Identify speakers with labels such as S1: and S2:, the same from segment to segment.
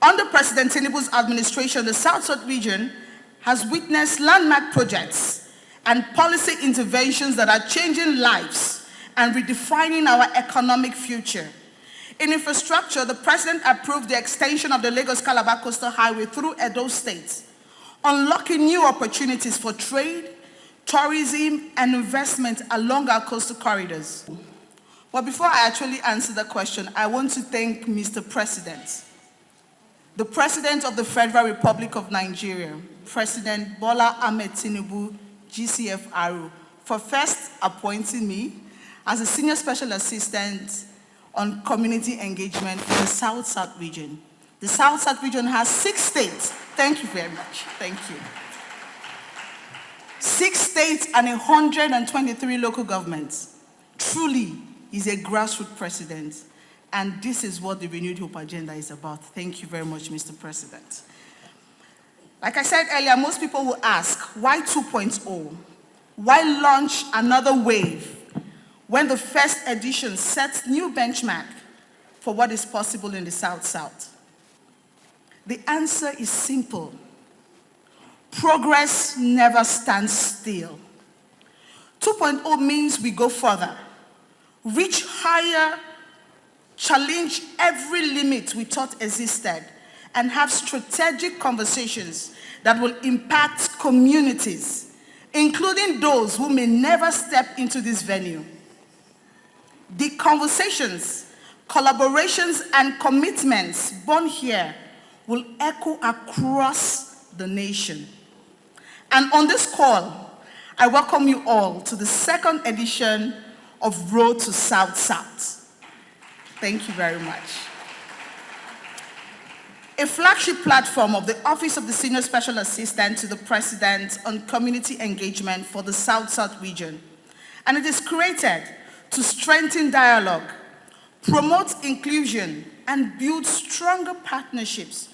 S1: Under President Tinubu's administration, the South South region has witnessed landmark projects and policy interventions that are changing lives and redefining our economic future. In infrastructure, the President approved the extension of the Lagos-Calabar Coastal Highway through Edo State, unlocking new opportunities for trade, tourism, and investment along our coastal corridors. But before I actually answer the question, I want to thank Mr. President, the President of the Federal Republic of Nigeria, President Bola Ahmed Tinubu, GCFRO, for first appointing me as a Senior Special Assistant on Community Engagement for the South South region. The South South region has 6 states. Thank you very much. Thank you. 6 states and 123 local governments. Truly is a grassroots president. And this is what the Renewed Hope Agenda is about. Thank you very much, Mr. President. Like I said earlier, most people will ask, why 2.0? Why launch another wave when the first edition sets new benchmark for what is possible in the South South? The answer is simple. Progress never stands still. 2.0 means we go further, reach higher, challenge every limit we thought existed, and have strategic conversations that will impact communities, including those who may never step into this venue. The conversations, collaborations, and commitments born here will echo across the nation. And on this call, I welcome you all to the 2nd edition of Road to South South. Thank you very much. A flagship platform of the Office of the Senior Special Assistant to the President on Community Engagement for the South South region. And it is created to strengthen dialogue, promote inclusion, and build stronger partnerships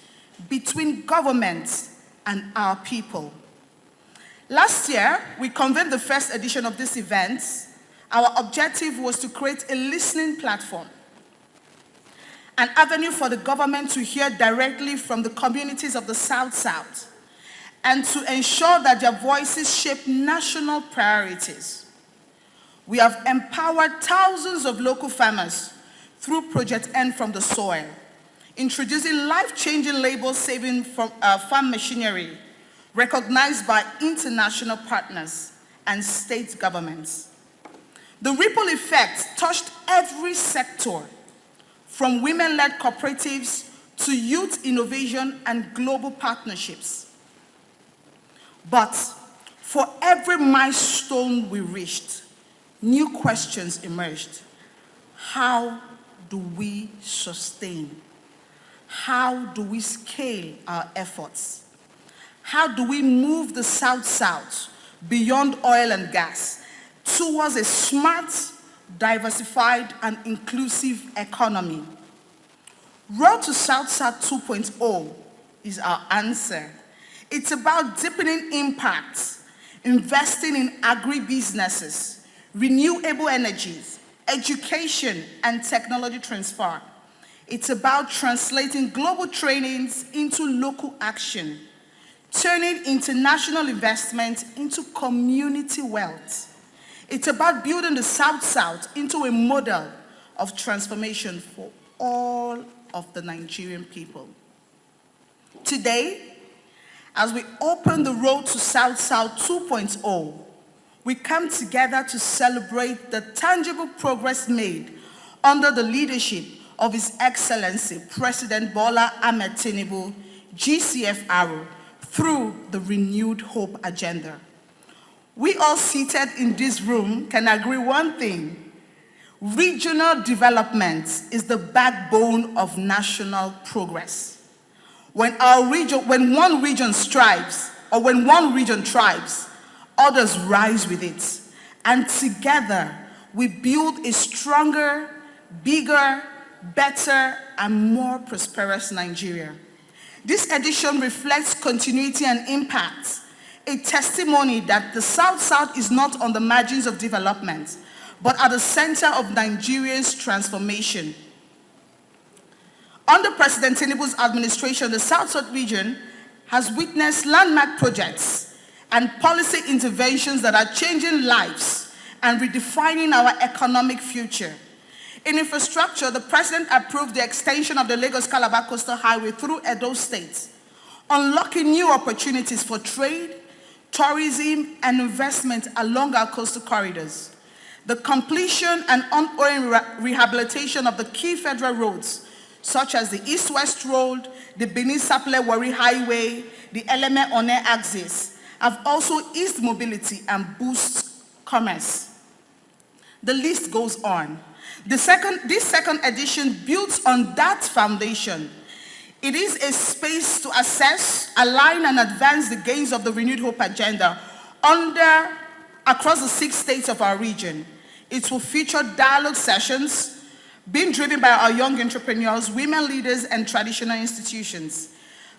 S1: between governments and our people. Last year, we convened the 1st edition of this event. Our objective was to create a listening platform, an avenue for the government to hear directly from the communities of the South South, and to ensure that their voices shape national priorities. We have empowered thousands of local farmers through Project N from the Soil, introducing life-changing labor-saving farm machinery recognized by international partners and state governments. The ripple effect touched every sector, from women-led cooperatives to youth innovation and global partnerships. But for every milestone we reached, new questions emerged. How do we sustain? How do we scale our efforts? How do we move the South South beyond oil and gas towards a smart, diversified, and inclusive economy? Road to South South 2.0 is our answer. It's about deepening impact, investing in agribusinesses, renewable energies, education, and technology transfer. It's about translating global trainings into local action, turning international investment into community wealth. It's about building the South South into a model of transformation for all of the Nigerian people. Today, as we open the Road to South South 2.0, we come together to celebrate the tangible progress made under the leadership of His Excellency President Bola Ahmed Tinubu, GCFRO, through the Renewed Hope Agenda. We all seated in this room can agree one thing: regional development is the backbone of national progress. When one region strives, or when one region thrives, others rise with it. And together, we build a stronger, bigger, better, and more prosperous Nigeria. This edition reflects continuity and impact, a testimony that the South South is not on the margins of development, but at the center of Nigeria's transformation. Under President Tinubu's administration, the South South region has witnessed landmark projects and policy interventions that are changing lives and redefining our economic future. In infrastructure, the President approved the extension of the Lagos-Calabar Coastal Highway through Edo State, unlocking new opportunities for trade, tourism, and investment along our coastal corridors. The completion and ongoing rehabilitation of the key federal roads, such as the East-West Road, the Benin-Sapele-Warri Highway, the Eleme-One axis, have also eased mobility and boosted commerce. The list goes on. This second edition builds on that foundation. It is a space to assess, align, and advance the gains of the Renewed Hope agenda across the 6 states of our region. It will feature dialogue sessions being driven by our young entrepreneurs, women leaders, and traditional institutions.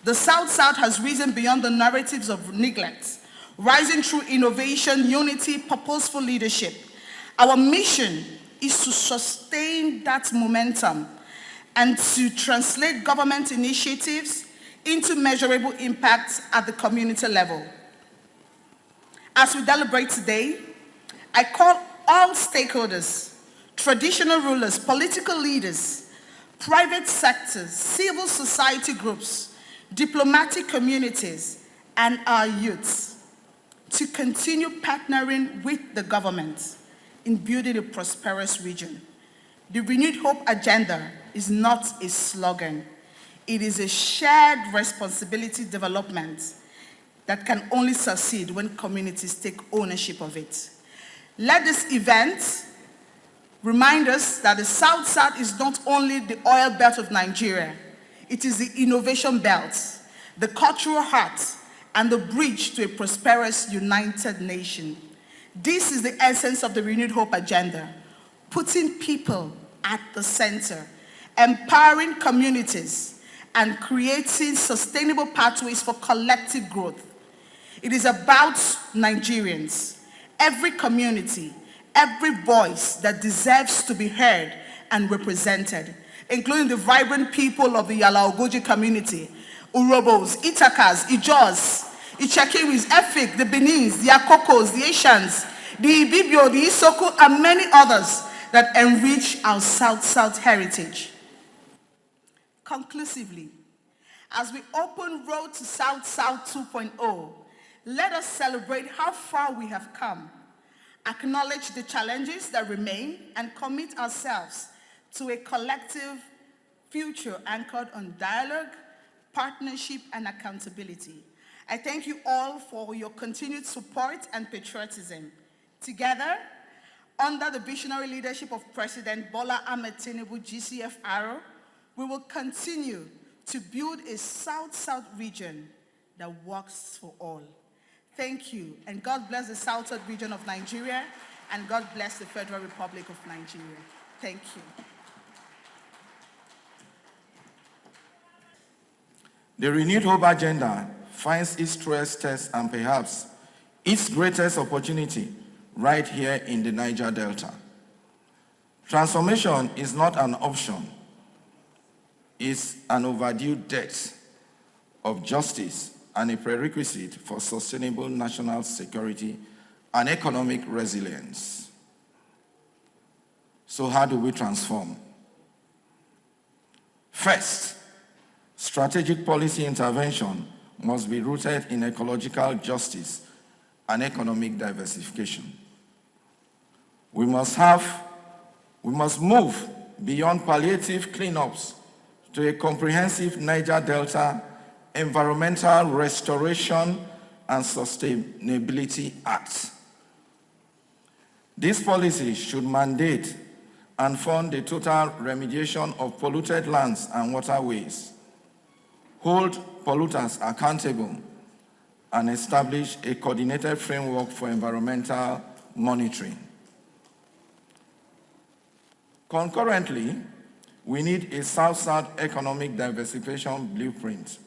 S1: The South South has risen beyond the narratives of neglect, rising through innovation, unity, purposeful leadership. Our mission is to sustain that momentum and to translate government initiatives into measurable impacts at the community level. As we deliberate today, I call all stakeholders, traditional rulers, political leaders, private sectors, civil society groups, diplomatic communities, and our youths to continue partnering with the government in building a prosperous region. The Renewed Hope agenda is not a slogan. It is a shared responsibility development that can only succeed when communities take ownership of it. Let this event remind us that the South South is not only the oil belt of Nigeria, it is the innovation belt, the cultural heart, and the bridge to a prosperous, united nation. This is the essence of the Renewed Hope agenda, putting people at the center, empowering communities, and creating sustainable pathways for collective growth. It is about Nigerians, every community, every voice that deserves to be heard and represented, including the vibrant people of the Yala-Ogoji community, Urobos, Itakas, Ijos, Ichakiris, Efik, the Benins, the Akokos, the Asians, the Ibibio, the Isoko, and many others that enrich our South-South heritage. Conclusively, as we open Road to South-South 2.0, let us celebrate how far we have come, acknowledge the challenges that remain, and commit ourselves to a collective future anchored on dialogue, partnership, and accountability. I thank you all for your continued support and patriotism. Together, under the visionary leadership of President Bola Ahmed Tinubu, GCFR, we will continue to build a South-South region that works for all. Thank you, and God bless the South-South region of Nigeria, and God bless the Federal Republic of Nigeria. Thank you.
S2: The Renewed Hope agenda finds its stress test and perhaps its greatest opportunity right here in the Niger Delta. Transformation is not an option, it's an overdue debt of justice and a prerequisite for sustainable national security and economic resilience. So how do we transform? First, strategic policy intervention must be rooted in ecological justice and economic diversification. We must move beyond palliative cleanups to a comprehensive Niger Delta Environmental Restoration and Sustainability Act. This policy should mandate and fund the total remediation of polluted lands and waterways, hold polluters accountable, and establish a coordinated framework for environmental monitoring. Concurrently, we need a South-South economic diversification blueprint.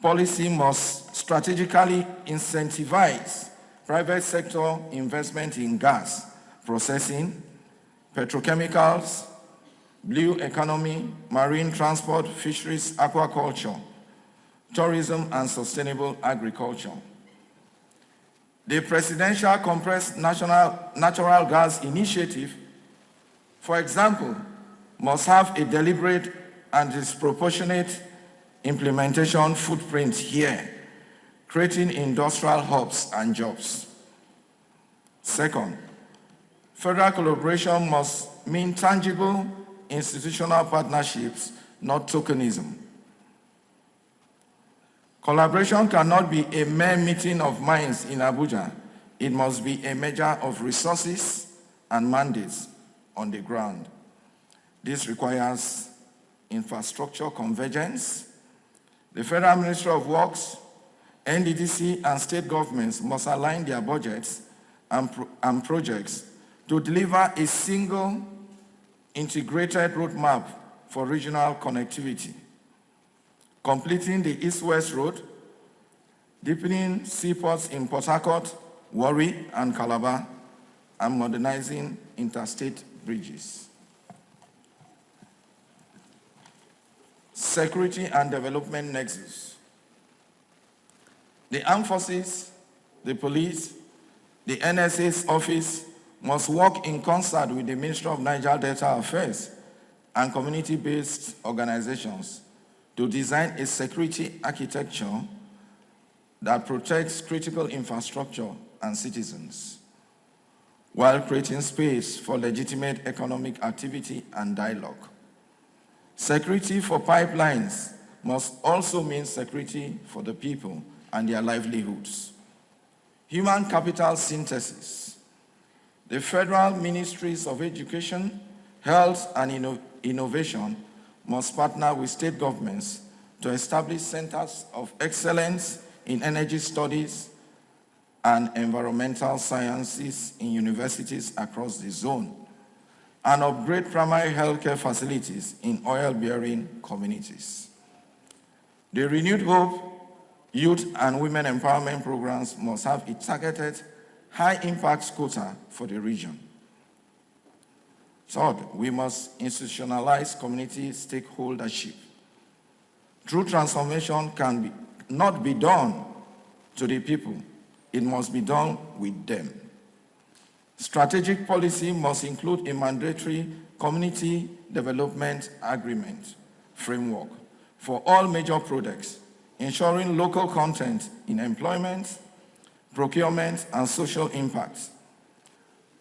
S2: Policy must strategically incentivize private sector investment in gas processing, petrochemicals, blue economy, marine transport, fisheries, aquaculture, tourism, and sustainable agriculture. The Presidential Compressed Natural Gas Initiative, for example, must have a deliberate and disproportionate implementation footprint here, creating industrial hubs and jobs. Second, federal collaboration must mean tangible institutional partnerships, not tokenism. Collaboration cannot be a mere meeting of minds in Abuja. It must be a measure of resources and mandates on the ground. This requires infrastructure convergence. The Federal Ministry of Works, NDDC, and state governments must align their budgets and projects to deliver a single integrated roadmap for regional connectivity, completing the East-West Road, deepening seaports in Port Harcourt, Warri, and Calabar, and modernizing interstate bridges. Security and development nexus. The armed forces, the police, the NSA's office must work in concert with the Ministry of Niger Delta Affairs and community-based organizations to design a security architecture that protects critical infrastructure and citizens, while creating space for legitimate economic activity and dialogue. Security for pipelines must also mean security for the people and their livelihoods. Human capital synthesis. The federal ministries of education, health, and innovation must partner with state governments to establish centers of excellence in energy studies and environmental sciences in universities across the zone, and upgrade primary healthcare facilities in oil-bearing communities. The Renewed Hope youth and women empowerment programs must have a targeted, high-impact quota for the region. Third, we must institutionalize community stakeholdership. True transformation not be done to the people, it must be done with them. Strategic policy must include a mandatory community development agreement framework for all major projects, ensuring local content in employment, procurement, and social impact.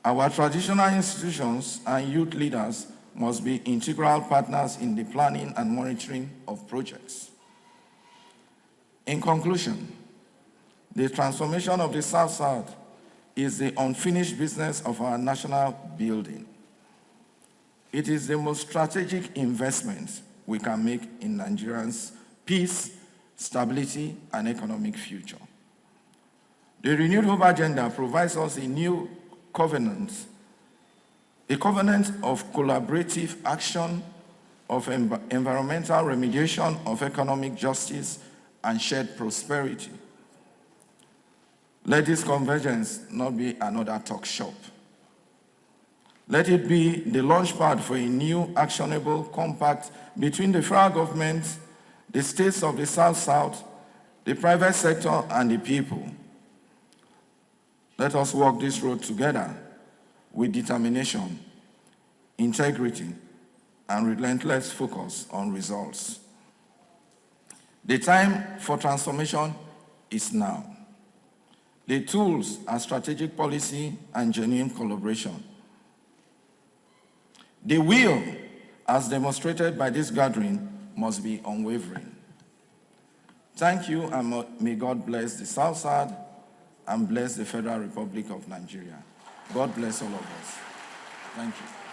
S2: Our traditional institutions and youth leaders must be integral partners in the planning and monitoring of projects. In conclusion, the transformation of the South South is the unfinished business of our national building. It is the most strategic investment we can make in Nigerians' peace, stability, and economic future. The Renewed Hope agenda provides us a new covenant, a covenant of collaborative action, of environmental remediation, of economic justice, and shared prosperity. Let this convergence not be another talk shop. Let it be the launchpad for a new actionable compact between the federal government, the states of the South-South, the private sector, and the people. Let us walk this road together with determination, integrity, and relentless focus on results. The time for transformation is now. The tools are strategic policy and genuine collaboration. The will, as demonstrated by this gathering, must be unwavering. Thank you, and may God bless the South South and bless the Federal Republic of Nigeria. God bless all of us. Thank you.